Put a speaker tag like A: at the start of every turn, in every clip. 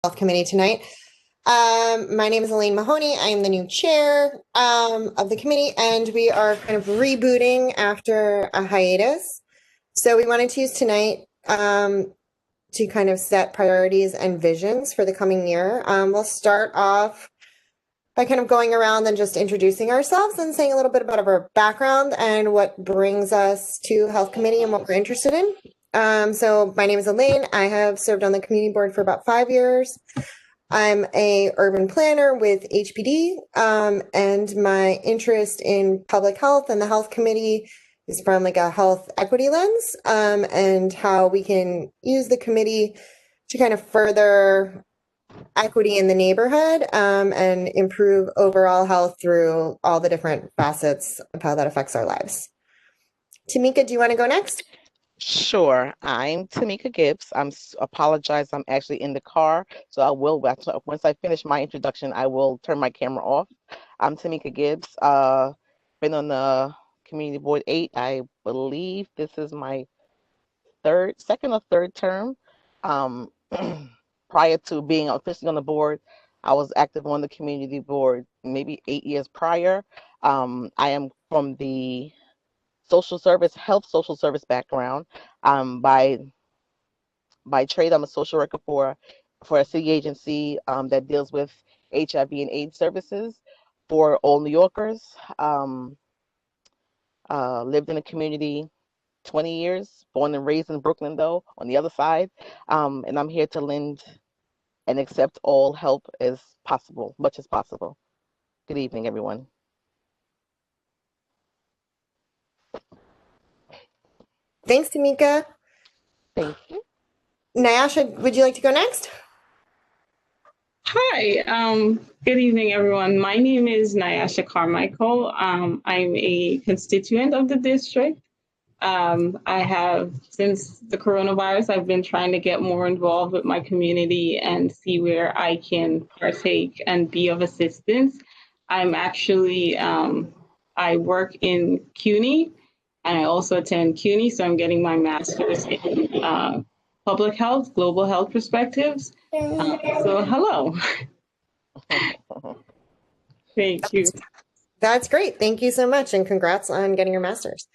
A: Health Committee tonight. My name is Elaine Mahoney. I am the new chair of the committee, and we are kind of rebooting after a hiatus. So we wanted to use tonight to kind of set priorities and visions for the coming year. We'll start off by kind of going around and just introducing ourselves and saying a little bit about our background and what brings us to Health Committee and what we're interested in. So my name is Elaine. I have served on the community board for about 5 years. I'm a urban planner with HPD, and my interest in public health and the health committee is from like a health equity lens, and how we can use the committee to kind of further equity in the neighborhood, and improve overall health through all the different facets of how that affects our lives. Tamika, do you want to go next?
B: Sure. I'm Tamika Gibbs. Apologize. I'm actually in the car, so I will once I finish my introduction, I will turn my camera off. I'm Tamika Gibbs. Been on the community board 8. I believe this is my second or third term. Um, prior to being officially on the board, I was active on the community board maybe 8 years prior. I am from the health social service background. By trade, I'm a social worker for a city agency that deals with HIV and AIDS services for all New Yorkers. Lived in the community 20 years, born and raised in Brooklyn, though, on the other side. And I'm here to lend and accept all help as possible, much as possible. Good evening, everyone.
A: Thanks, Tamika.
B: Thank you.
A: Nyasha, would you like to go next?
C: Hi, good evening, everyone. My name is Nyasha Carmichael. I'm a constituent of the district. I have, since the coronavirus, I've been trying to get more involved with my community and see where I can partake and be of assistance. I'm actually, I work in CUNY and I also attend CUNY, so I'm getting my master's in public health, global health perspectives. So hello. Thank you.
A: That's great. Thank you so much, and congrats on getting your master's.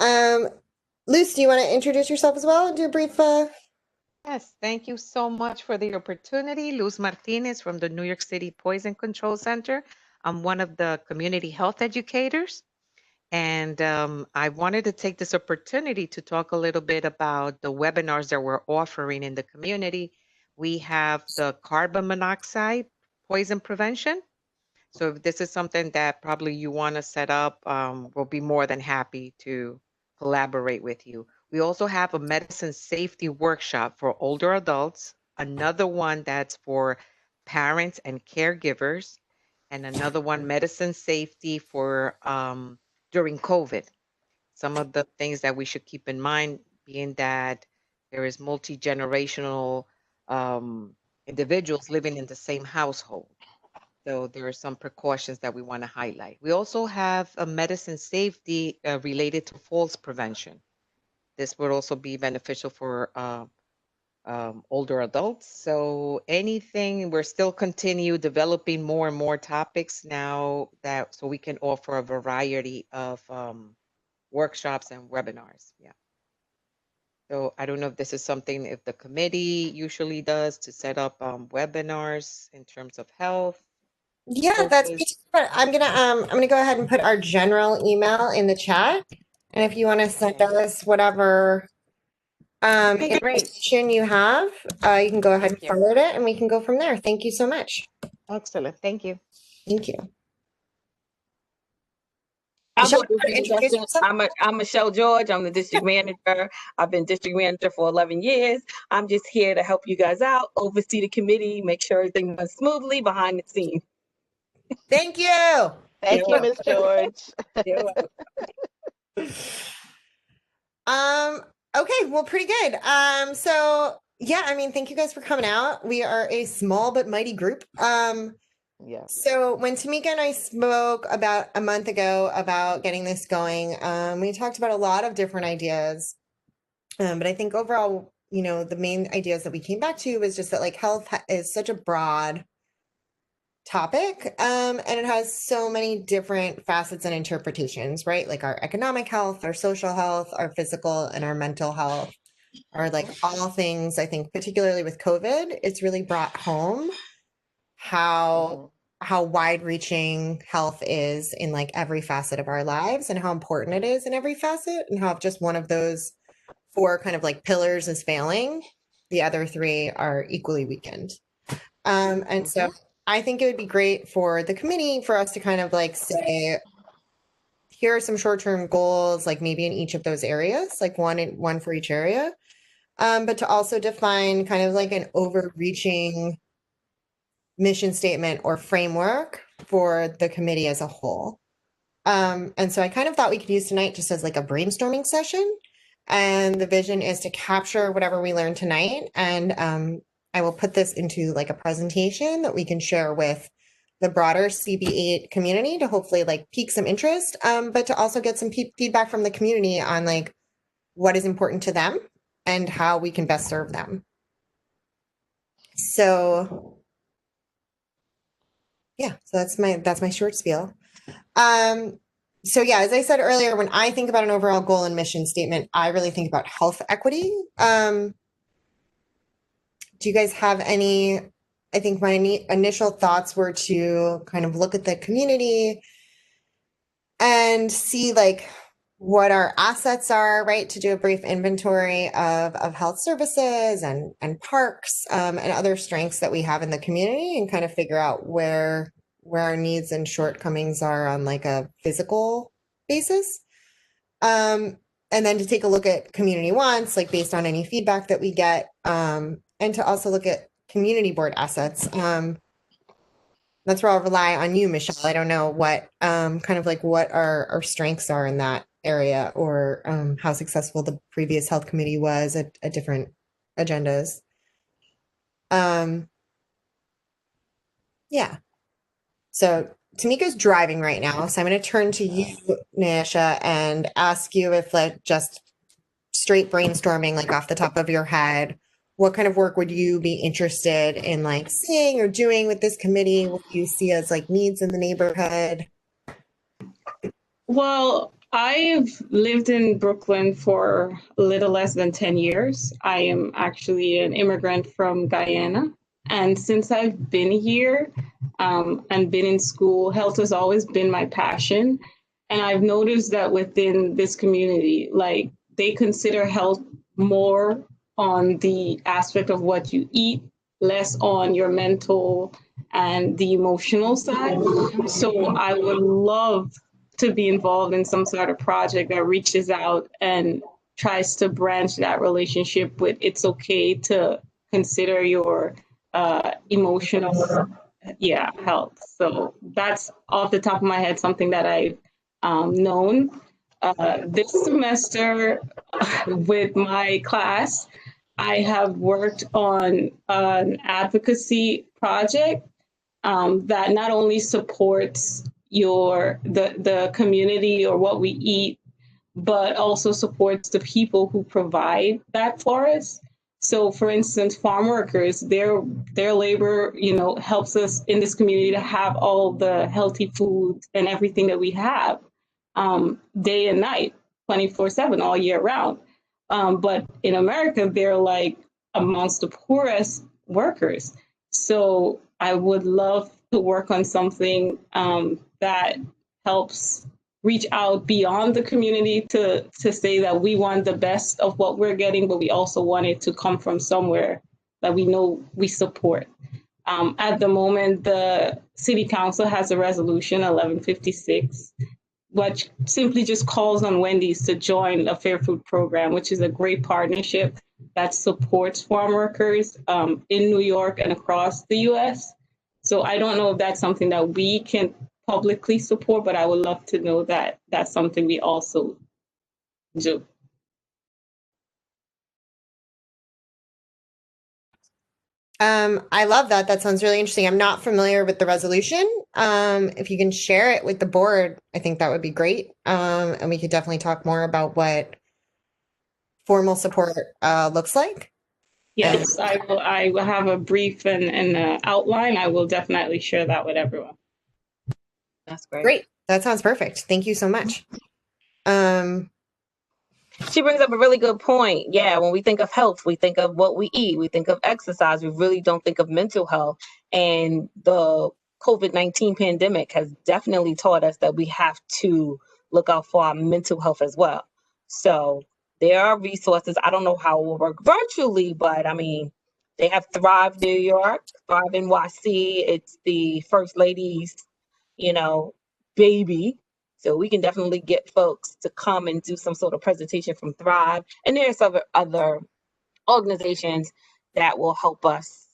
A: Luce, do you want to introduce yourself as well and do a brief?
D: Yes, thank you so much for the opportunity. Luz Martinez from the New York City Poison Control Center. I'm one of the community health educators, and I wanted to take this opportunity to talk a little bit about the webinars that we're offering in the community. We have the carbon monoxide poison prevention. So if this is something that probably you want to set up, we'll be more than happy to collaborate with you. We also have a medicine safety workshop for older adults, another one that's for parents and caregivers, and another one, medicine safety for during COVID. Some of the things that we should keep in mind being that there is multi-generational individuals living in the same household. So there are some precautions that we want to highlight. We also have a medicine safety related to falls prevention. This would also be beneficial for older adults. So anything, we're still continue developing more and more topics now that so we can offer a variety of workshops and webinars. Yeah. So I don't know if this is something if the committee usually does to set up webinars in terms of health.
A: Yeah, that's great. But I'm gonna go ahead and put our general email in the chat. And if you want to send us whatever
D: Okay, great.
A: information you have, you can go ahead and
D: Thank you.
A: forward it and we can go from there. Thank you so much.
D: Excellent. Thank you.
A: Thank you.
E: I'll
A: Michelle,
E: go through the
A: introduce
E: introduction.
A: yourself.
E: I'm Michelle George. I'm the district manager. I've been district manager for 11 years. I'm just here to help you guys out, oversee the committee, make sure everything runs smoothly behind the scenes.
A: Thank you.
B: Thank you, Ms. George.
A: Okay, well, pretty good. So yeah, I mean, thank you guys for coming out. We are a small but mighty group.
B: Yeah.
A: So when Tamika and I spoke about a month ago about getting this going, we talked about a lot of different ideas. But I think overall the main ideas that we came back to was just that like health is such a broad topic, and it has so many different facets and interpretations, right? Like our economic health, our social health, our physical and our mental health are like all things. I think particularly with COVID, it's really brought home how wide reaching health is in like every facet of our lives and how important it is in every facet, and how if just one of those four kind of like pillars is failing, the other three are equally weakened. And so I think it would be great for the committee for us to kind of like say, here are some short-term goals, like maybe in each of those areas, like one for each area. But to also define kind of like an overreaching mission statement or framework for the committee as a whole. And so I kind of thought we could use tonight just as like a brainstorming session. And the vision is to capture whatever we learned tonight. And I will put this into like a presentation that we can share with the broader CB8 community to hopefully like pique some interest, but to also get some feedback from the community on like what is important to them and how we can best serve them. So yeah, so that's my short spiel. So yeah, as I said earlier, when I think about an overall goal and mission statement, I really think about health equity. Do you guys have any? I think my initial thoughts were to kind of look at the community and see like what our assets are, right? To do a brief inventory of health services and parks, and other strengths that we have in the community, and kind of figure out where our needs and shortcomings are on like a physical basis. And then to take a look at community wants, like based on any feedback that we get, and to also look at community board assets. That's where I'll rely on you, Michelle. I don't know what kind of like what our strengths are in that area, or how successful the previous health committee was at different agendas. Yeah. So Tamika's driving right now, so I'm going to turn to you, Nyasha, and ask you if like just straight brainstorming, like off the top of your head, what kind of work would you be interested in like seeing or doing with this committee? What do you see as like needs in the neighborhood?
C: Well, I've lived in Brooklyn for a little less than 10 years. I am actually an immigrant from Guyana. And since I've been here and been in school, health has always been my passion. And I've noticed that within this community, like they consider health more on the aspect of what you eat, less on your mental and the emotional side. So I would love to be involved in some sort of project that reaches out and tries to branch that relationship with it's okay to consider your emotional health. So that's off the top of my head something that I've known. This semester with my class, I have worked on an advocacy project that not only supports the community or what we eat, but also supports the people who provide that for us. So for instance, farm workers, their labor, helps us in this community to have all the healthy food and everything that we have day and night, 24/7, all year round. But in America, they're like amongst the poorest workers. So I would love to work on something that helps reach out beyond the community to say that we want the best of what we're getting, but we also want it to come from somewhere that we know we support. At the moment, the City Council has a resolution 1156, which simply just calls on Wendy's to join a Fair Food Program, which is a great partnership that supports farm workers in New York and across the US. So I don't know if that's something that we can publicly support, but I would love to know that that's something we also do.
A: I love that. That sounds really interesting. I'm not familiar with the resolution. If you can share it with the board, I think that would be great. And we could definitely talk more about what formal support looks like.
C: Yes, I will have a brief and outline. I will definitely share that with everyone.
E: That's great.
A: Great. That sounds perfect. Thank you so much.
E: She brings up a really good point. Yeah, when we think of health, we think of what we eat, we think of exercise, we really don't think of mental health. And the COVID-19 pandemic has definitely taught us that we have to look out for our mental health as well. So there are resources. I don't know how it will work virtually, but I mean, they have Thrive New York, Thrive NYC. It's the First Lady's, baby. So we can definitely get folks to come and do some sort of presentation from Thrive. And there's other organizations that will help us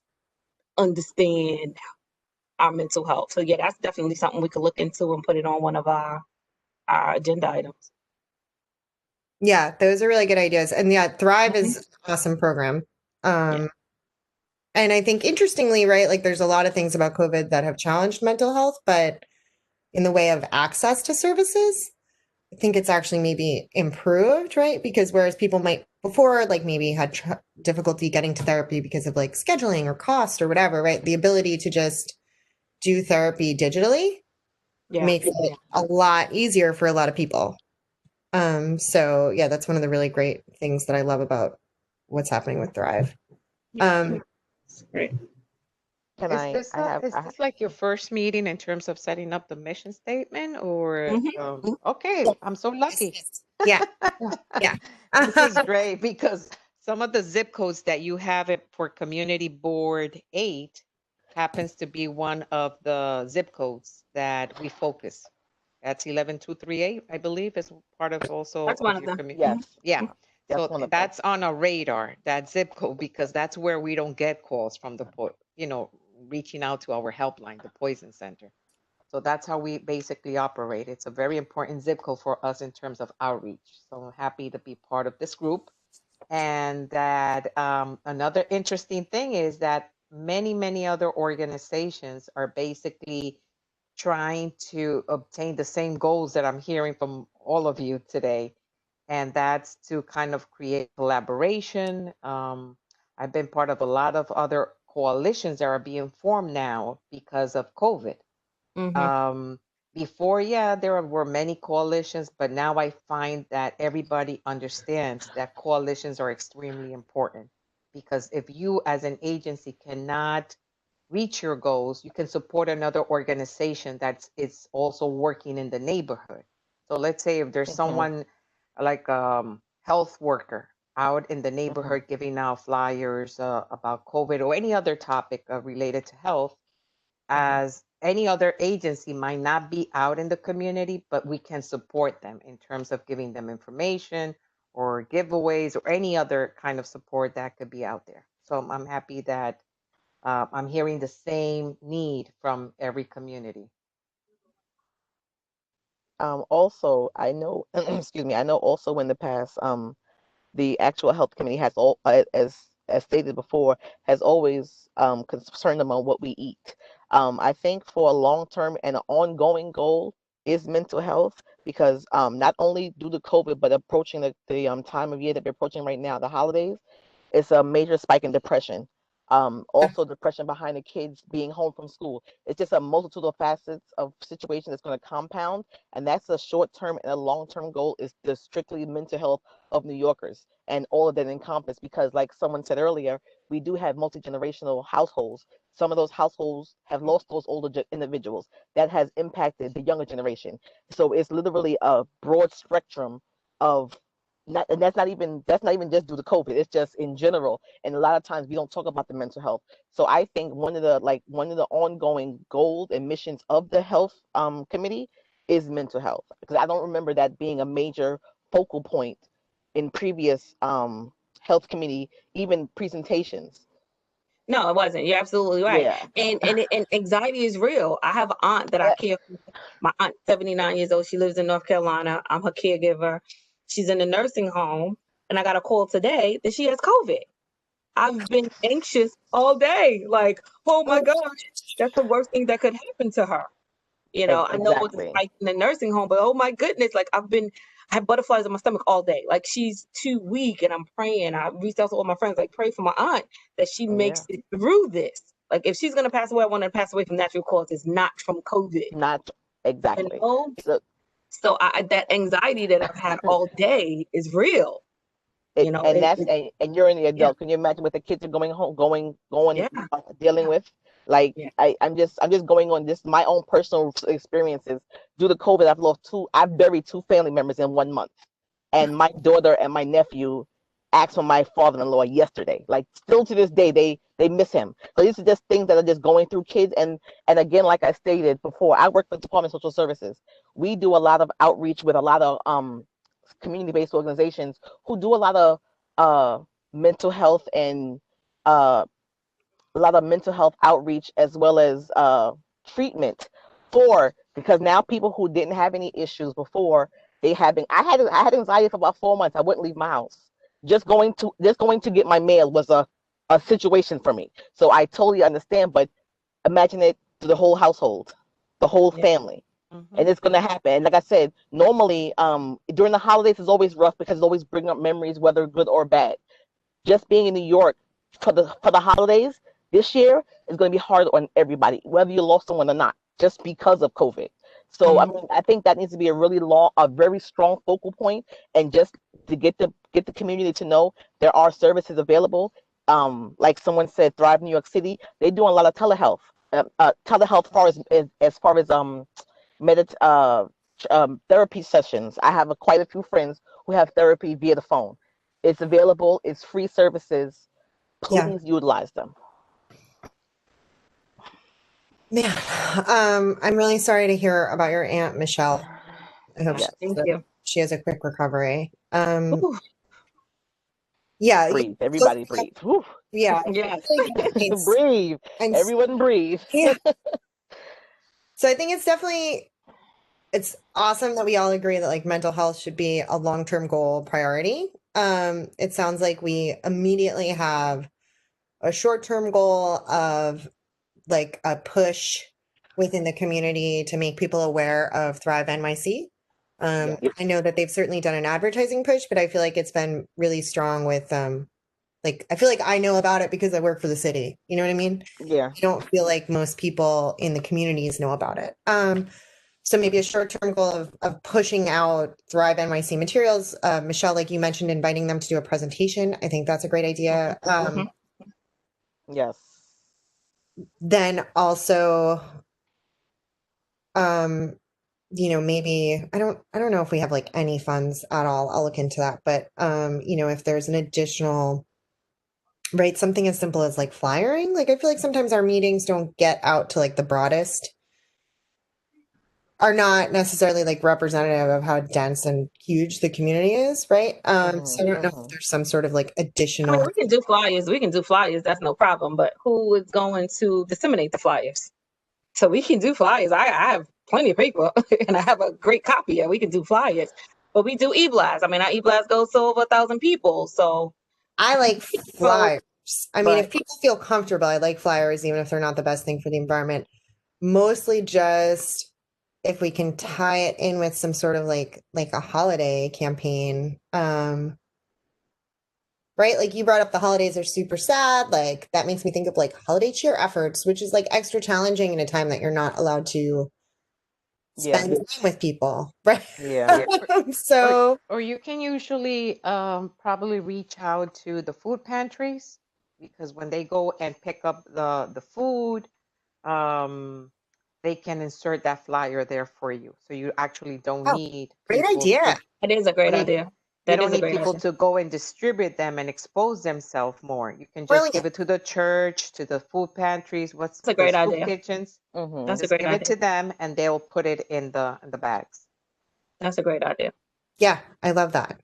E: understand our mental health. So yeah, that's definitely something we could look into and put it on one of our agenda items.
A: Yeah, those are really good ideas. And yeah, Thrive is an awesome program. And I think interestingly, right, like there's a lot of things about COVID that have challenged mental health, but in the way of access to services, I think it's actually maybe improved, right? Because whereas people might before like maybe had difficulty getting to therapy because of like scheduling or cost or whatever, right? The ability to just do therapy digitally makes it a lot easier for a lot of people. So yeah, that's one of the really great things that I love about what's happening with Thrive.
C: Great.
D: Is this like your first meeting in terms of setting up the mission statement or okay, I'm so lucky.
A: Yeah. Yeah.
D: This is great because some of the zip codes that you have it for Community Board 8 happens to be one of the zip codes that we focus. That's 11238, I believe, is part of also
E: That's one of
D: your
E: them.
D: community.
B: Yes.
D: Yeah. So that's on a radar, that zip code, because that's where we don't get calls from the, reaching out to our helpline, the Poison Center. So that's how we basically operate. It's a very important zip code for us in terms of outreach. So I'm happy to be part of this group. And that another interesting thing is that many, many other organizations are basically trying to obtain the same goals that I'm hearing from all of you today. And that's to kind of create collaboration. I've been part of a lot of other coalitions that are being formed now because of COVID. Before, there were many coalitions, but now I find that everybody understands that coalitions are extremely important, because if you as an agency cannot reach your goals, you can support another organization that's also working in the neighborhood. So let's say if there's someone like health worker out in the neighborhood giving out flyers about COVID or any other topic related to health, as any other agency might not be out in the community, but we can support them in terms of giving them information or giveaways or any other kind of support that could be out there. So I'm happy that I'm hearing the same need from every community.
B: Also, I know, excuse me, I know also in the past, the actual health committee has all, as stated before, has always concerned about what we eat. I think for a long-term and an ongoing goal is mental health, because not only due to COVID, but approaching the time of year that we're approaching right now, the holidays, it's a major spike in depression. Also depression behind the kids being home from school. It's just a multitude of facets of situations that's going to compound, and that's a short-term and a long-term goal, is the strictly mental health of New Yorkers and all of that encompassed, because like someone said earlier, we do have multi-generational households. Some of those households have lost those older individuals. That has impacted the younger generation. So it's literally a broad spectrum of and that's not even just due to COVID. It's just in general, and a lot of times we don't talk about the mental health. So I think one of the ongoing goals and missions of the health committee is mental health, because I don't remember that being a major focal point in previous health committee even presentations.
E: No, it wasn't. You're absolutely right.
B: Yeah.
E: And anxiety is real. I have an aunt that I care for. My aunt, 79 years old. She lives in North Carolina. I'm her caregiver. She's in a nursing home. And I got a call today that she has COVID. I've been anxious all day. Like, oh my gosh, that's the worst thing that could happen to her. I know it was a
B: Exactly.
E: spike in the nursing home, but oh my goodness, like I have butterflies in my stomach all day. Like she's too weak, and I'm praying. I reached out to all my friends, like pray for my aunt that she
B: Oh, yeah.
E: makes it through this. Like if she's gonna pass away, I want her to pass away from natural causes, not from COVID.
B: Not
E: You
B: exactly.
E: know,
B: So
E: so that anxiety that I've had all day is real. You know,
B: and that's and you're in the
E: yeah,
B: adult. Can you imagine what the kids are going home,
E: yeah,
B: dealing
E: yeah,
B: with? Like
E: yeah.
B: I'm just going on this my own personal experiences. Due to COVID, I've buried two family members in 1 month, and my daughter and my nephew asked for my father-in-law yesterday. Like still to this day, they miss him. So these are just things that are just going through kids. And again, like I stated before, I work for the Department of Social Services. We do a lot of outreach with a lot of community-based organizations who do a lot of uh, mental health and uh, a lot of mental health outreach as well as treatment for because now people who didn't have any issues before they having I had anxiety for about 4 months. I wouldn't leave my house. Just going to get my mail was a situation for me. So I totally understand, but imagine it to the whole household, the whole
E: Yeah.
B: family.
D: Mhm.
B: And it's gonna happen. And like I said, normally during the holidays is always rough because it's always bring up memories, whether good or bad. Just being in New York for the holidays this year is going to be hard on everybody, whether you lost someone or not, just because of COVID. So I
E: Mhm.
B: mean, I think that needs to be a very strong focal point, and just to get the community to know there are services available. Like someone said, Thrive New York City, they do a lot of telehealth. Telehealth as far as therapy sessions. I have quite a few friends who have therapy via the phone. It's available. It's free services.
A: Yeah,
B: Please utilize them.
A: man. I'm really sorry to hear about your Aunt Michelle. I hope
B: Yes.
E: Thank you.
A: she has a quick recovery.
E: Ooh,
A: Yeah,
B: Breathe. Everybody breathe. Whew.
A: yeah.
E: yes.
B: Breathe.
A: I'm
B: Everyone breathe.
A: yeah. So I think it's awesome that we all agree that like mental health should be a long-term goal priority. It sounds like we immediately have a short-term goal of like a push within the community to make people aware of Thrive NYC.
B: Yes.
A: I know that they've certainly done an advertising push, but I feel like it's been really strong with like I feel like I know about it because I work for the city. You know what I mean?
B: Yeah.
A: I don't feel like most people in the communities know about it. So maybe a short-term goal of pushing out Thrive NYC materials. Michelle, like you mentioned, inviting them to do a presentation. I think that's a great idea.
E: Mhm.
B: Yes.
A: Then also, um, maybe I don't know if we have like any funds at all. I'll look into that. But if there's an additional, right, something as simple as like flyering. Like I feel like sometimes our meetings don't get out to like the broadest, are not necessarily like representative of how dense and huge the community is, right? So I don't know if there's some sort of like
E: I mean,
A: additional.
E: we can do flyers. We can do flyers. That's no problem. But who is going to disseminate the flyers? So we can do flyers. I have plenty of paper and I have a great copy. And we can do flyers. But we do e-blast. I mean, our e-blast goes to over 1,000 people. So,
A: I like
E: so
A: flyers. I mean, if
E: but
A: people feel comfortable, I like flyers, even if they're not the best thing for the environment. Mostly just if we can tie it in with some sort of like a holiday campaign. Right? Like you brought up the holidays are super sad. Like that makes me think of like holiday cheer efforts, which is like extra challenging in a time that you're not allowed to
B: Yeah.
A: spend time with people, right?
B: Yeah.
A: So
D: Or you can usually probably reach out to the food pantries because when they go and pick up the food, um, they can insert that flyer there for you. So you actually don't
A: oh,
D: need
A: great
D: people
A: idea.
E: it is a great
D: need
E: idea.
D: you
E: That
D: don't
E: is a
D: need
E: great
D: people
E: idea.
D: to go and distribute them and expose themselves more. You can just give
A: Brilliant.
D: it to the church, to the food pantries, what's
E: That's a
D: the
E: great
D: soup
E: idea.
D: kitchens.
B: Mm-hmm.
E: That's a
D: Just
E: great
D: give it to
E: idea.
D: them and they'll put it in the bags.
E: That's a great idea.
A: Yeah, I love that.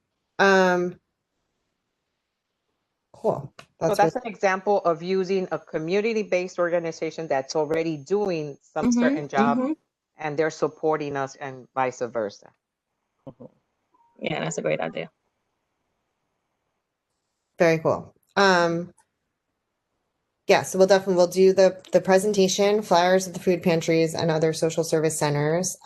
A: Cool.
D: So
A: That's
D: that's
A: really
D: an example of using a community-based organization that's already doing some
E: Mm-hmm.
D: certain job
E: Mm-hmm.
D: and they're supporting us and vice versa.
E: Yeah, that's a great idea.
A: very cool. Yeah, so we'll do the presentation, flyers at the food pantries and other social service centers.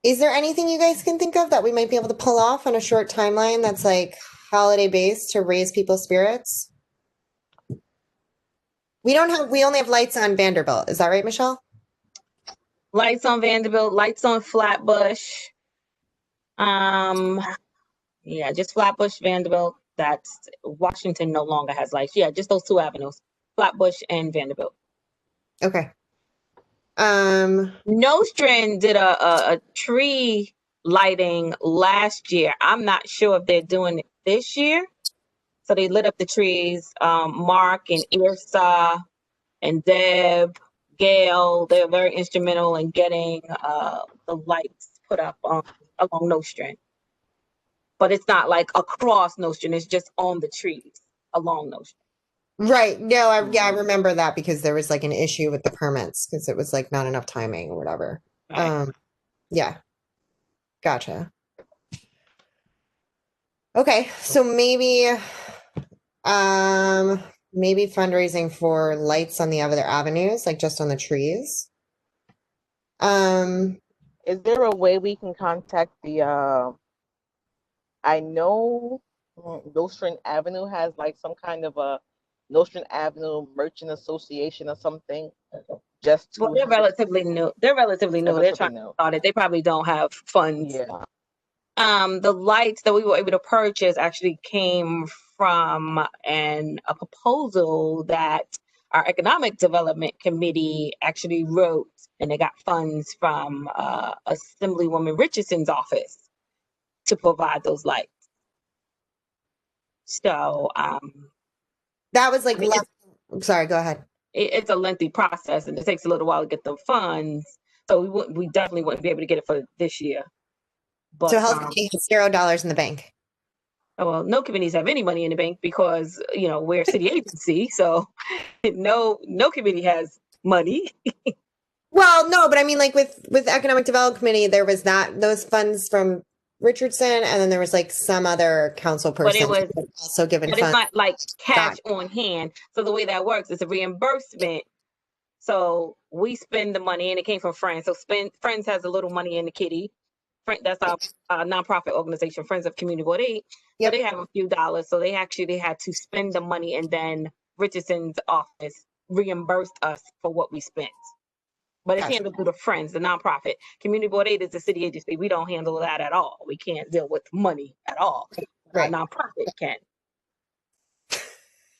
A: Is there anything you guys can think of that we might be able to pull off on a short timeline that's like holiday based to raise people's spirits? We only have lights on Vanderbilt. Is that right, Michelle?
E: Lights on Vanderbilt, lights on Flatbush. Yeah, just Flatbush, Vanderbilt. That's Washington no longer has lights. Yeah, just those two avenues, Flatbush and Vanderbilt.
A: Okay.
E: Nostrand did a tree lighting last year. I'm not sure if they're doing it this year. So they lit up the trees. Mark and Irsa and Deb, Gail, they're very instrumental in getting the lights put up along Nostrand. But it's not like across Nostrand, it's just on the trees along Nostrand.
A: Right. No, I remember that because there was like an issue with the permits because it was like not enough timing or whatever.
E: Right.
A: Yeah. Gotcha. Okay, so maybe fundraising for lights on the other avenues, like just on the trees.
B: Is there a way we can contact the I know Nostrand Avenue has like some kind of a Nostrand Avenue Merchant Association or something. Just
E: Well, they're relatively new. They're relatively new. They're trying to start it. They probably don't have funds.
B: Yeah.
E: The lights that we were able to purchase actually came from a proposal that our economic development committee actually wrote, and they got funds from Assemblywoman Richardson's office to provide those lights. So
A: that was like, I'm sorry, go ahead.
E: It's a lengthy process, and it takes a little while to get the funds. So we definitely wouldn't be able to get it for this year. But,
A: so Health Committee has $0 in the bank.
E: Well, no committees have any money in the bank because we're a city agency, so no committee has money.
A: Well, no, but I mean, like with Economic Development Committee, there was those funds from Richardson, and then there was like some other council person
E: but it was
A: also given
E: but
A: funds.
E: it's not like cash on hand. So the way that works is a reimbursement. So we spend the money, and it came from Friends. So Friends has a little money in the kitty. That's our nonprofit organization, Friends of Community Board 8. Yep. So they have a few dollars. So they had to spend the money, and then Richardson's office reimbursed us for what we spent. But it's handled through the Friends, the nonprofit. Community Board 8 is the city agency. We don't handle that at all. We can't deal with money at all. Right. Our nonprofit can.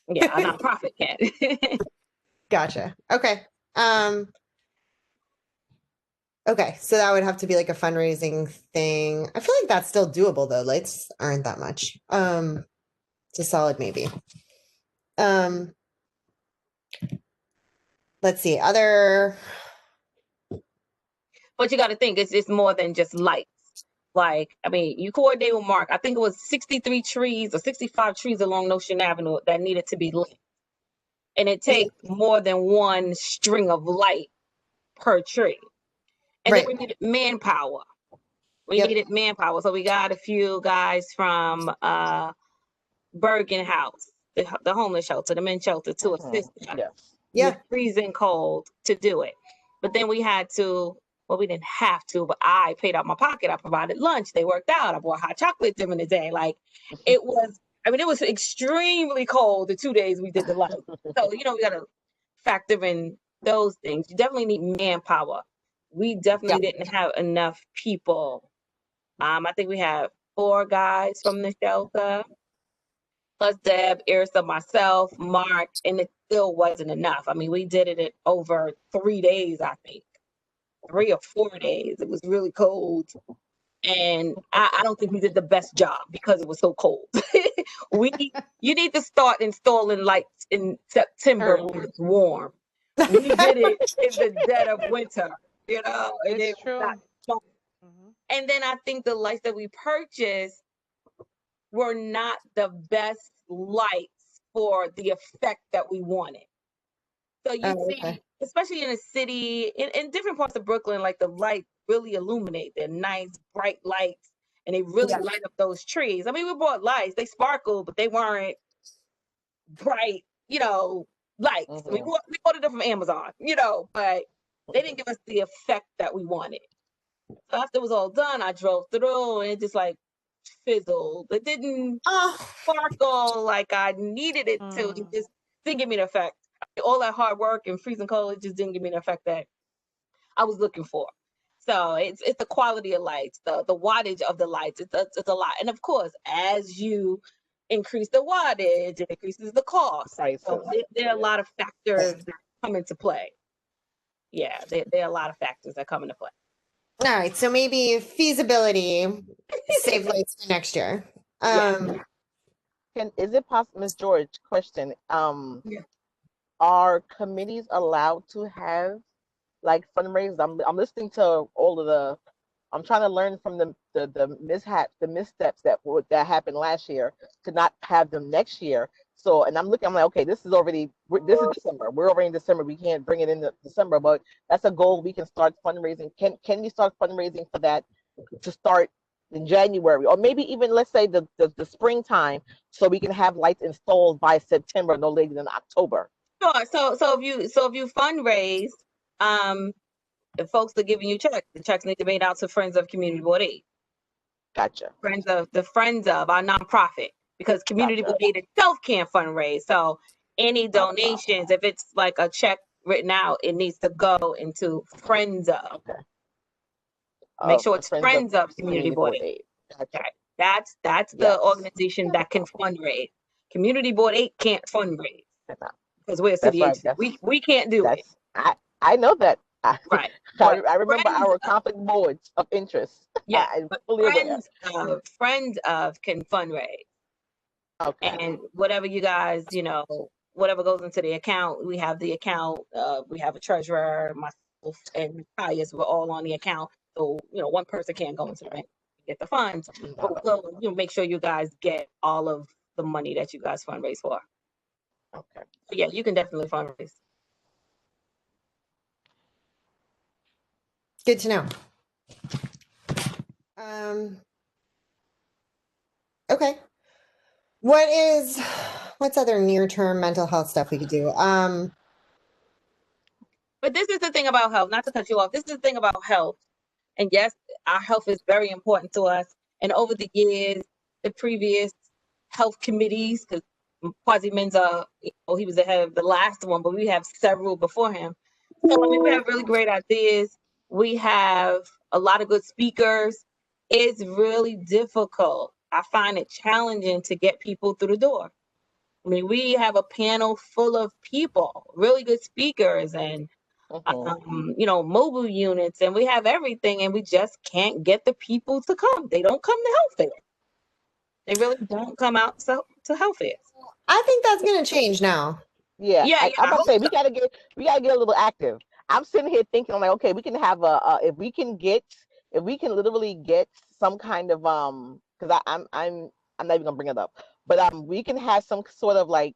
E: Yeah, our nonprofit can.
A: Gotcha. Okay. Okay, so that would have to be like a fundraising thing. I feel like that's still doable though. Lights aren't that much. It's a solid maybe. Let's see, other.
E: But you got to think, it's more than just lights. Like, I mean, you coordinate with Mark. I think it was 63 trees or 65 trees along Nostrand Avenue that needed to be lit. And it takes more than one string of light per tree. And then we needed manpower. We needed manpower. So we got a few guys from Bergen House, the homeless shelter, the men's shelter, to assist us. With freezing cold to do it. But then we had to, well, we didn't have to, but I paid out my pocket. I provided lunch. They worked out. I bought hot chocolate during the day. Like it was extremely cold the 2 days we did the light. So, we got to factor in those things. You definitely need manpower. We definitely didn't have enough people. I think we had 4 guys from the shelter, plus Deb, Irsa, myself, Mark, and it still wasn't enough. I mean, we did it over 3 days, I think. 3 or 4 days. It was really cold. And I don't think we did the best job because it was so cold. You need to start installing lights in September when it's warm. We did it in the dead of winter.
D: It's true.
E: And then I think the lights that we purchased were not the best lights for the effect that we wanted. So you see, especially in a city, in different parts of Brooklyn, like the lights really illuminate. They're nice, bright lights, and they really light up those trees. I mean, we bought lights. They sparkle, but they weren't bright, lights. We ordered them from Amazon, but they didn't give us the effect that we wanted. So after it was all done, I drove through and it just like fizzled. It didn't
A: Oh,
E: sparkle like I needed it to. It just didn't give me the effect. All that hard work and freezing cold, it just didn't give me the effect that I was looking for. So it's the quality of lights, the wattage of the lights. It's a lot. And of course, as you increase the wattage, it increases the cost.
B: Prices.
E: So there are a lot of factors that come into play. Yeah, there are a lot of factors that come into play.
A: all right. So maybe feasibility, save lights for next year.
E: Yeah.
B: Is it possible, Ms. George, question,
E: Yeah.
B: are committees allowed to have like fundraisers? I'm listening to all of the, I'm trying to learn from the mishaps, the missteps that happened last year to not have them next year. So, and I'm like, okay, this is December. We're already in December. We can't bring it into December, but that's a goal. We can start fundraising. Can we start fundraising for that to start in January, or maybe even let's say the springtime, so we can have lights installed by September, no later than October?
E: Sure. So if you fundraise, if folks are giving you checks, the checks need to be made out to Friends of Community Board 8.
B: Gotcha.
E: Friends of our nonprofit, because Community
B: Gotcha.
E: Board 8 itself can't fundraise. So any donations, if it's like a check written out, it needs to go into Friends of.
B: Okay.
E: Make sure it's Friends of Community Board 8.
B: Gotcha.
E: Okay. That's the
B: Yes.
E: organization that can fundraise. Community Board 8 can't fundraise because we're a
B: That's
E: city
B: right.
E: agency. We can't do it.
B: I know that.
E: Right.
B: I remember
E: Friends
B: our conflict boards of interest.
E: Yeah,
B: I'm
E: but
B: fully aware.
E: friends of can fundraise.
B: Okay.
E: And whatever you guys, whatever goes into the account, we have the account, we have a treasurer, myself and Tyus, we're all on the account. So, one person can't go into the bank and get the funds, but we'll make sure you guys get all of the money that you guys fundraise for.
B: Okay.
E: So yeah, you can definitely fundraise.
A: Good to know. Okay. What's other near-term mental health stuff we could do?
E: But this is the thing about health, not to cut you off. This is the thing about health. And yes, our health is very important to us. And over the years, the previous health committees, because Kwasi Menza, he was the head of the last one, but we have several before him. So we have really great ideas. We have a lot of good speakers. It's really difficult. I find it challenging to get people through the door. I mean, we have a panel full of people, really good speakers and mobile units, and we have everything, and we just can't get the people to come. They don't come to health fairs. They really don't come out to health fairs.
A: I think that's going to change now.
B: Yeah, I'm about to say
E: so.
B: we gotta get a little active. I'm sitting here thinking, I'm like, okay, we can have if we can literally get some kind of because I'm not even gonna bring it up, but we can have some sort of like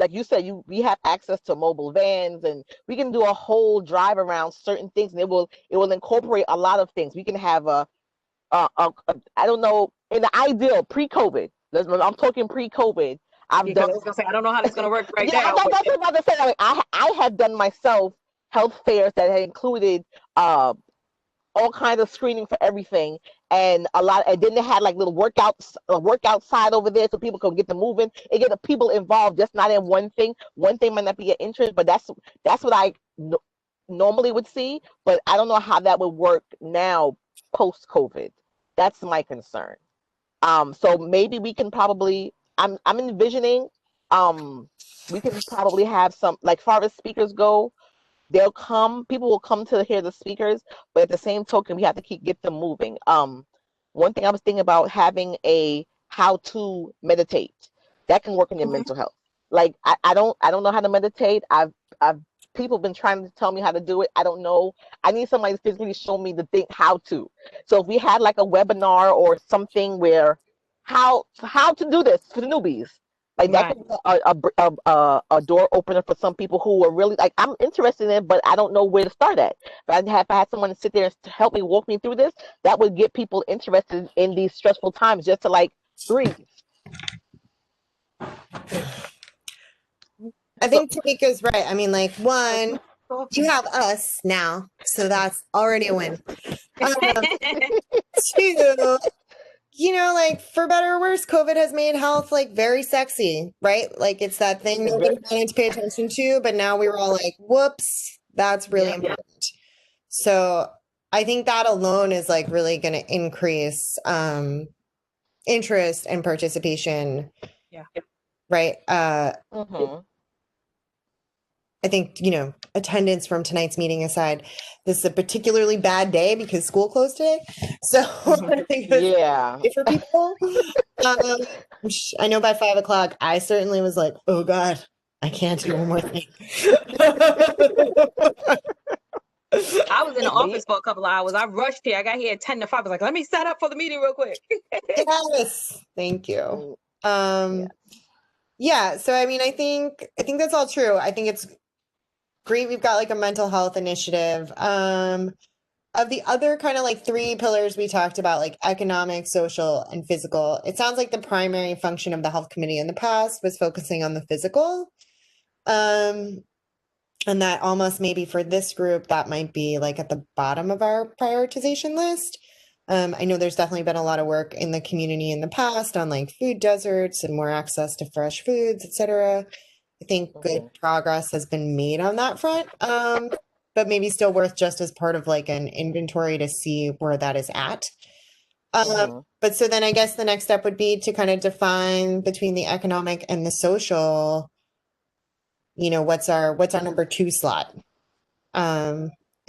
B: you said, we have access to mobile vans, and we can do a whole drive around certain things, and it will incorporate a lot of things. We can have I don't know, in the ideal pre-COVID. I'm talking pre-COVID.
E: I was gonna say, I don't know how this is gonna work right now.
B: That's what I'm about to say. Like, I have done myself health fairs that had included all kinds of screening for everything, and then they had like little workout side over there so people could get them moving. It get the people involved, just not in one thing. One thing might not be an interest, but that's what I normally would see. But I don't know how that would work now post COVID. That's my concern. So maybe we can probably. I'm envisioning. We can probably have some, like, far as speakers go. People will come to hear the speakers, but at the same token, we have to get them moving. One thing I was thinking about, having a how to meditate that can work on your mental health. Like, I don't know how to meditate. People have been trying to tell me how to do it. I don't know. I need somebody to physically show me how to. So if we had like a webinar or something where how to do this for the newbies. Like, that could be a door opener for some people who are really like, I'm interested in it, but I don't know where to start at. But if I had someone to sit there and help me walk me through this, that would get people interested in these stressful times, just to like breathe.
A: I think Tamika's right. I mean, like, one, You have us now, so that's already a win. Two, like for better or worse, COVID has made health like very sexy, right? Like it's that thing nobody wanted to pay attention to, but now we were all like, whoops, that's really
D: Yeah.
A: important. So I think that alone is like really going to increase interest and participation.
E: Yeah.
A: Right.
B: Mhm.
A: I think, attendance from tonight's meeting aside, this is a particularly bad day because school closed today. So I think it's
B: Yeah.
A: great for people. I know by 5 o'clock, I certainly was like, oh God, I can't do one more thing.
E: I was in the office for a couple of hours. I rushed here. I got here at 10 to 5. I was like, let me set up for the meeting real quick.
A: Yes, thank you.
B: Mm,
A: Yeah, so I mean, I think that's all true. I think it's great we've got like a mental health initiative. Of the other kind of like three pillars we talked about, like economic, social, and physical, it sounds like the primary function of the health committee in the past was focusing on the physical. And that almost maybe for this group, that might be like at the bottom of our prioritization list. I know there's definitely been a lot of work in the community in the past on like food deserts and more access to fresh foods, etc. I think good progress has been made on that front, but maybe still worth just as part of like an inventory to see where that is at. But so then I guess the next step would be to kind of define between the economic and the social, what's our number 2 slot?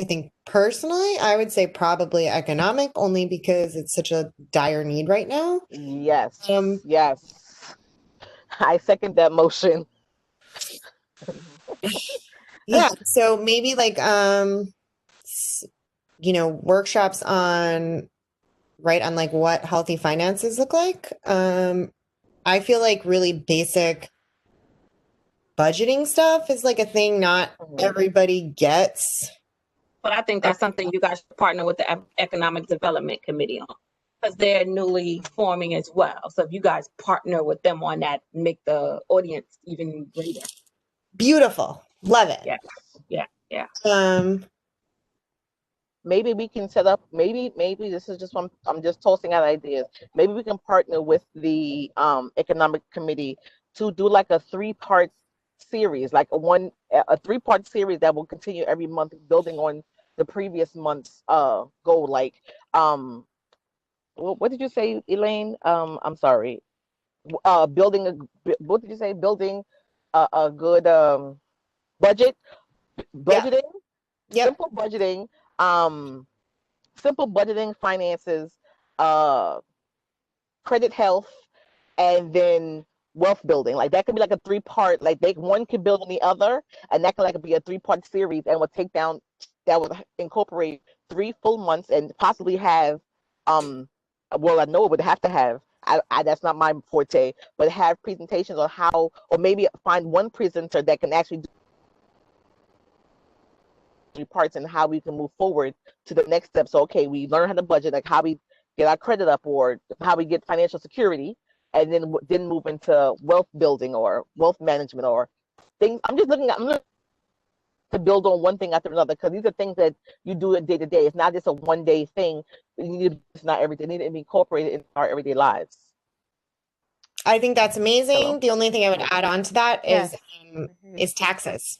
A: I think personally, I would say probably economic, only because it's such a dire need right now.
B: Yes. Yes. I second that motion.
A: Yeah, so maybe like workshops on like what healthy finances look like. I feel like really basic budgeting stuff is like a thing not everybody gets.
E: But I think that's something you guys should partner with the Economic Development Committee on, because they're newly forming as well. So if you guys partner with them on that, make the audience even greater.
A: Beautiful. Love it.
E: Yeah.
B: Maybe we can set up, maybe this is just I'm just tossing out ideas. Maybe we can partner with the economic committee to do like a 3-part series, like a 3-part series that will continue every month, building on the previous month's goal. Like what did you say, Elaine? I'm sorry. Building what did you say? Building a good budgeting.
A: Yep.
B: Simple budgeting, finances, credit health, and then wealth building. Like that could be like a 3-part, like one could build on the other, and that could like be a 3-part series, and that would incorporate 3 full months and possibly have well, I know it would have to have, that's not my forte, but have presentations on how, or maybe find one presenter that can actually do parts and how we can move forward to the next step. So, okay, we learn how to budget, like how we get our credit up, or how we get financial security, and then move into wealth building or wealth management or things. I'm looking to build on one thing after another, because these are things that you do day to day. It's not just a one-day thing. It's not everything. It needs to be incorporated in our everyday lives.
A: I think that's amazing.
B: Hello.
A: The only thing I would add on to that is taxes.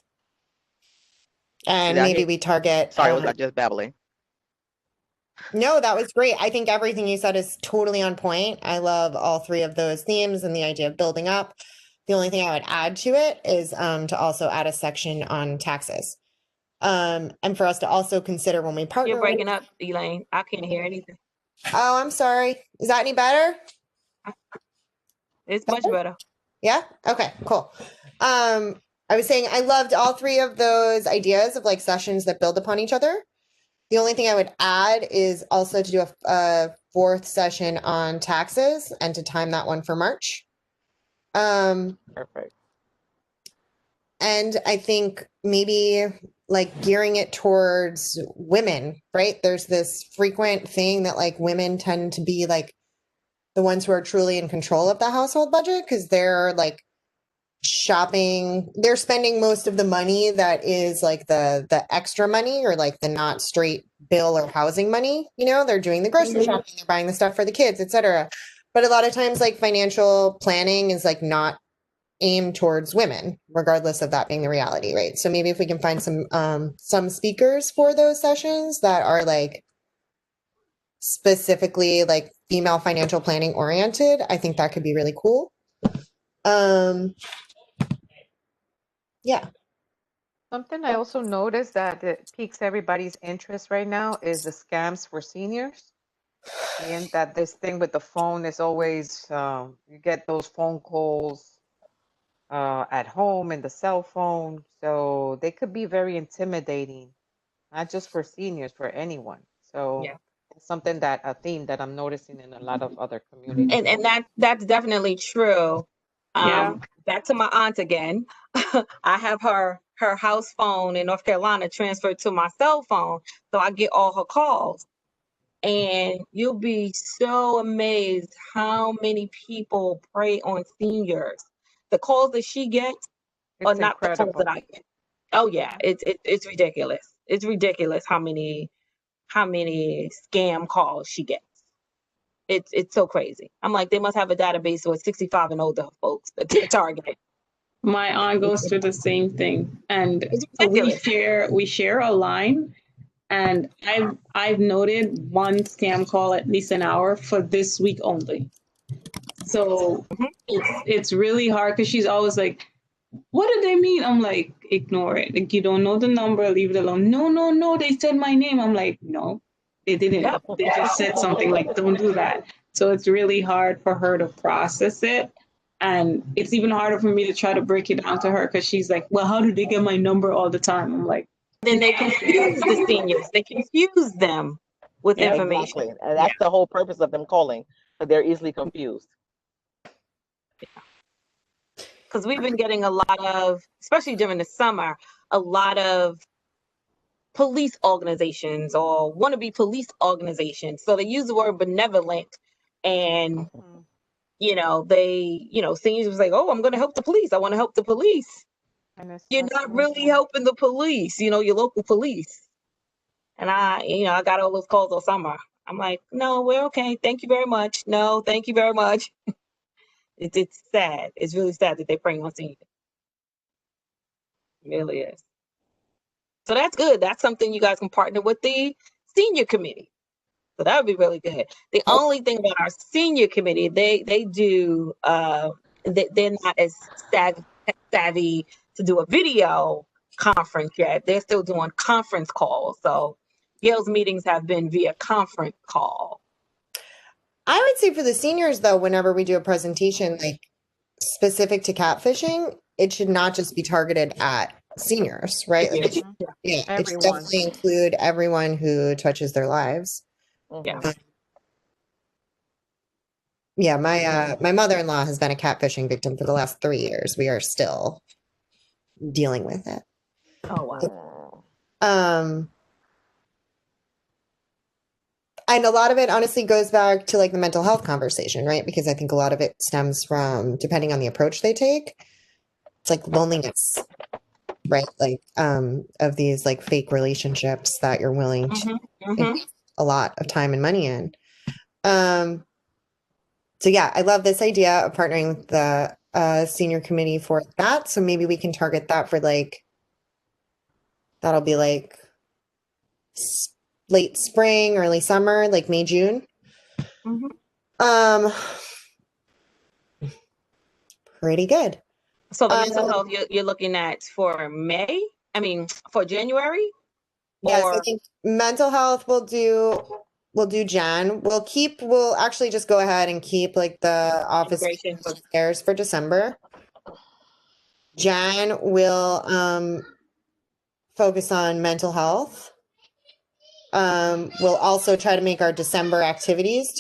A: And maybe we target.
B: Sorry, was I just babbling?
A: No, that was great. I think everything you said is totally on point. I love all 3 of those themes and the idea of building up. The only thing I would add to it is to also add a section on taxes. And for us to also consider when we partner.
E: You're breaking up, Elaine. I can't hear anything.
A: Oh, I'm sorry. Is that any better?
E: It's much better.
A: Yeah? Okay, cool. I was saying I loved all 3 of those ideas of like sessions that build upon each other. The only thing I would add is also to do a 4th session on taxes and to time that one for March.
B: Perfect.
A: And I think maybe like gearing it towards women, right? There's this frequent thing that like women tend to be like the ones who are truly in control of the household budget, because they're like shopping. They're spending most of the money that is like the extra money or like the not straight bill or housing money. You know, they're doing the grocery shopping, they're buying the stuff for the kids, etc. But a lot of times, like financial planning is like not aimed towards women, regardless of that being the reality, right? So maybe if we can find some speakers for those sessions that are like specifically like female financial planning oriented, I think that could be really cool. Yeah.
D: Something I also noticed that it piques everybody's interest right now is the scams for seniors. And that this thing with the phone is always, you get those phone calls at home and the cell phone. So they could be very intimidating, not just for seniors, for anyone. So
E: Yeah.
D: it's something that a theme that I'm noticing in a lot of other communities.
E: And that's definitely true.
C: Yeah.
E: Back to my aunt again. I have her house phone in North Carolina transferred to my cell phone, so I get all her calls. And you'll be so amazed how many people prey on seniors. The calls that she gets are
D: It's
E: not the calls that
D: incredible.
E: I get. Oh yeah, it's ridiculous. It's ridiculous how many scam calls she gets. It's so crazy. I'm like, they must have a database with 65 and older folks that they're targeting.
C: My aunt goes through the same thing. And
E: It's
C: so
E: ridiculous.
C: we share a line, and I've noted one scam call at least an hour for this week only. So
E: Mhm.
C: it's really hard because she's always like, what do they mean? I'm like, ignore it. Like, you don't know the number, leave it alone. No, no, no, they said my name. I'm like, no, they didn't.
E: Yep.
C: They just said something like, don't do that. So it's really hard for her to process it. And it's even harder for me to try to break it down to her because she's like, well, how do they get my number all the time? I'm like,
E: Then they confuse the seniors. They confuse them with
B: Yeah,
E: information.
B: exactly. And that's the whole purpose of them calling, but they're easily confused.
E: Because we've been getting a lot of, especially during the summer, a lot of police organizations or wannabe police organizations. So they use the word benevolent, and
D: Mhm.
E: seniors was like, oh, I'm going to help the police. I want to help the police.
D: And it's
E: You're
D: just
E: not really
D: awful.
E: helping the police, your local police. And I got all those calls all summer. I'm like, no, we're okay. Thank you very much. No, thank you very much. It's sad. It's really sad that they're preying on seniors. It really is. So that's good. That's something you guys can partner with the senior committee. So that would be really good. The only thing about our senior committee, they do they're not as savvy to do a video conference yet. They're still doing conference calls. So Yale's meetings have been via conference call.
A: I would say for the seniors, though, whenever we do a presentation like specific to catfishing, it should not just be targeted at seniors, right? Like, it should, yeah, it should
D: Everyone.
A: definitely include everyone who touches their lives.
E: Yeah.
A: Yeah, my mother-in-law has been a catfishing victim for the last 3 years. We are still dealing with it.
E: Oh wow.
A: Um, and a lot of it honestly goes back to like the mental health conversation, right? Because I think a lot of it stems from, depending on the approach they take, it's like loneliness, right? Like of these like fake relationships that you're willing to invest a lot of time and money in. So yeah, I love this idea of partnering with the senior committee for that. So maybe we can target that for like, that'll be like late spring, early summer, like May, June. Pretty good.
E: So the mental health you're looking at for May? I mean, for January?
A: Yes, I think mental health we'll do Jan. We'll actually just go ahead and keep like the office
E: Integration.
A: affairs for December. Jan will focus on mental health. We'll also try to make our December activities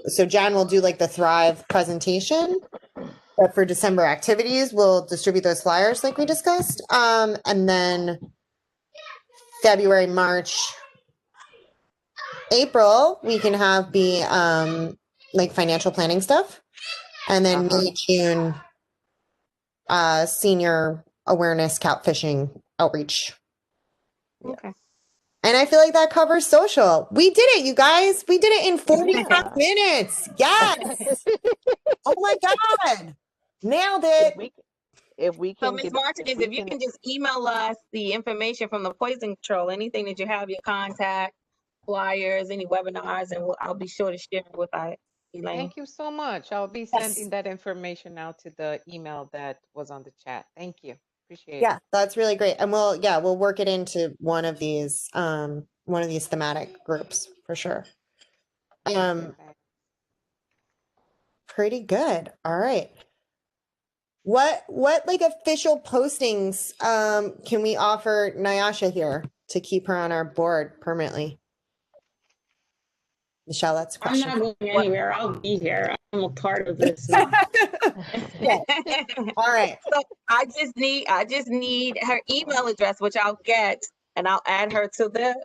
A: so Jan will do like the Thrive presentation, but for December activities, we'll distribute those flyers like we discussed. And then February, March, April, we can have be like financial planning stuff. And then May, June, senior awareness catfishing outreach.
E: Okay.
A: And I feel like that covers social. We did it, you guys. We did it in 45 minutes. Yes. Oh my God. Nailed it.
B: If we
E: So,
B: can
E: Ms.
B: get,
E: Martinez, if you can just email us the information from the poison control, anything that you have, your contact, flyers, any webinars, and I'll be sure to share it with Elaine.
D: Thank you so much. I'll be sending that information out to the email that was on the chat. Thank you. Appreciate
A: Yeah,
D: it.
A: that's really great. And we'll work it into one of these thematic groups for sure. Pretty good. All right. What like official postings can we offer Nyasha here to keep her on our board permanently? Michelle, that's a
C: I'm
A: question.
C: not going anywhere. I'll be here. I'm a part of this now.
A: All right.
E: So I just need her email address, which I'll get, and I'll add her to the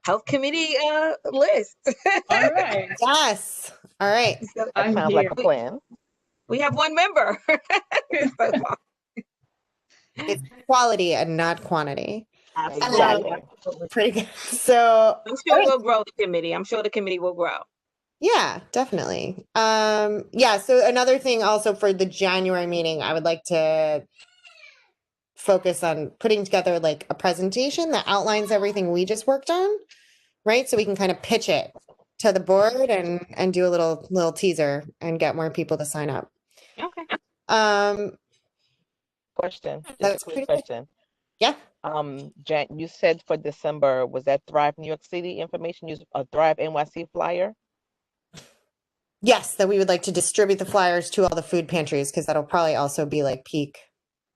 E: health committee list.
C: All right.
A: Yes. All right.
E: So
B: that
C: I'm
B: sounds like
C: here.
B: a plan.
E: we have one member. So,
A: It's quality and not quantity.
E: absolutely.
A: Pretty good. So
E: I'm sure we'll grow the committee. I'm sure the committee will grow.
A: yeah, definitely. Yeah, so another thing also for the January meeting, I would like to focus on putting together like a presentation that outlines everything we just worked on, right? So we can kind of pitch it to the board and do a little teaser and get more people to sign up.
E: Okay.
B: Question. Just
A: That's
B: a quick
A: pretty good.
B: question.
A: Yeah.
B: Jan, you said for December, was that Thrive New York City information? Use a Thrive NYC flyer?
A: Yes, that we would like to distribute the flyers to all the food pantries because that'll probably also be like peak,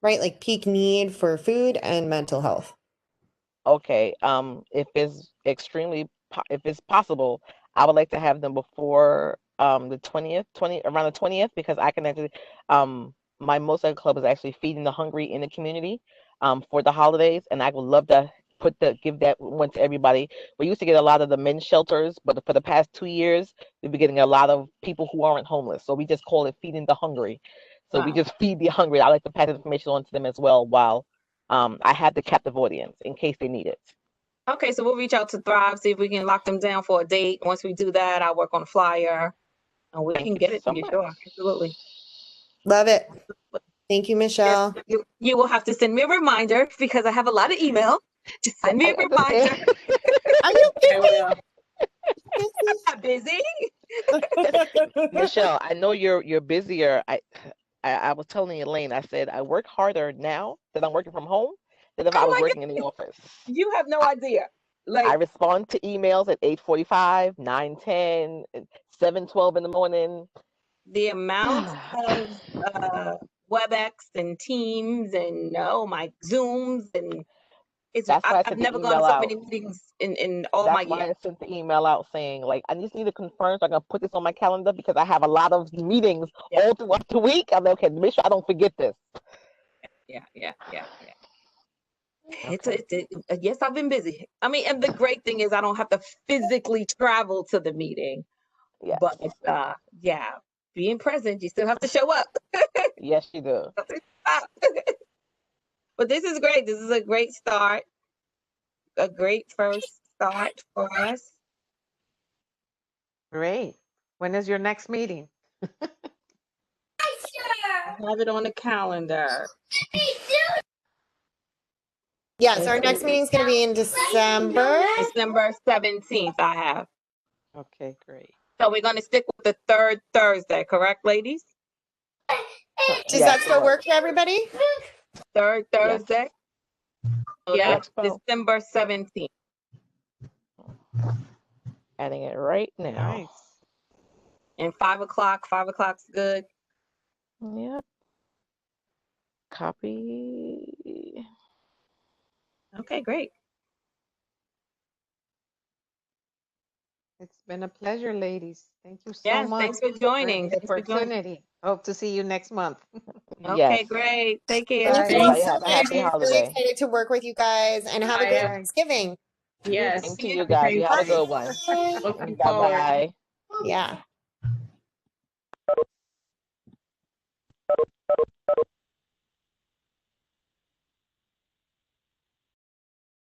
A: right? Like peak need for food and mental health.
B: Okay. If it's if it's possible, I would like to have them before the 20th, around the 20th, because I can actually my Mosaic Club is actually feeding the hungry in the community for the holidays, and I would love to give that one to everybody. We used to get a lot of the men's shelters, but for the past 2 years, we've been getting a lot of people who aren't homeless. So we just call it feeding the hungry. So we
E: Wow.
B: just feed the hungry. I like to pass information on to them as well while I have the captive audience in case they need it.
E: Okay, so we'll reach out to Thrive, see if we can lock them down for a date. Once we do that, I'll work on a flyer and we
B: Thank
E: can
B: you
E: get it
B: so
E: to you.
B: much.
E: Sure, absolutely.
A: Love it. Thank you, Michelle.
E: You will have to send me a reminder because I have a lot of email. Just send me a
B: I
E: reminder.
B: understand.
A: Are you
C: I will.
E: I'm not busy.
B: Michelle, I know you're busier. I was telling Elaine, I said I work harder now that I'm working from home than if I
E: Oh
B: was
E: my
B: working in the office.
E: You have no idea.
B: I
E: Like
B: respond to emails at 8:45, 9:10, 7:12 in the morning.
E: the amount of WebEx and Teams and oh my Zooms and
B: That's why I
E: I've
B: sent the
E: never gone to
B: email
E: so
B: out.
E: many meetings in all my
B: That's why
E: years.
B: I sent the email out saying, like, I just need to confirm so I can put this on my calendar because I have a lot of meetings
E: Yeah.
B: all throughout the week. I'm like, okay, make sure I don't forget this.
E: Yeah.
B: Okay.
E: Yes, I've been busy. I mean, and the great thing is I don't have to physically travel to the meeting.
B: Yes.
E: But yeah, being present, you still have to show up.
B: Yes, you do.
E: But this is great. This is a great start. A great first start for us.
D: Great. When is your next meeting?
E: I have it on the calendar.
A: Yes, our next meeting is going to be in December.
E: December 17th, I have.
D: Okay, great.
E: So we're going to stick with the third Thursday, correct, ladies?
A: Does
B: Yes,
A: that still work for everybody?
E: Third Thursday? Yeah,
B: Expo.
E: December 17th.
B: Adding it right now.
D: Nice.
E: And 5 o'clock. 5 o'clock's good.
B: Yep. Copy.
E: Okay, great.
D: It's been a pleasure, ladies. Thank you so
E: Yes,
D: much.
E: thanks for joining.
D: Great
E: Thanks for joining.
D: opportunity. Hope to see you next month.
E: Okay,
B: Yes.
E: great. Take care.
A: Thank you
D: Bye.
A: all
B: Everybody
A: so
B: have a happy
A: much.
B: holiday.
A: Really excited to work with you guys and have a
C: I
A: great
C: am.
A: Thanksgiving.
C: Yes.
B: Same to you guys. You have a good one.
C: Looking
B: Bye
C: forward.
B: bye.
A: Yeah.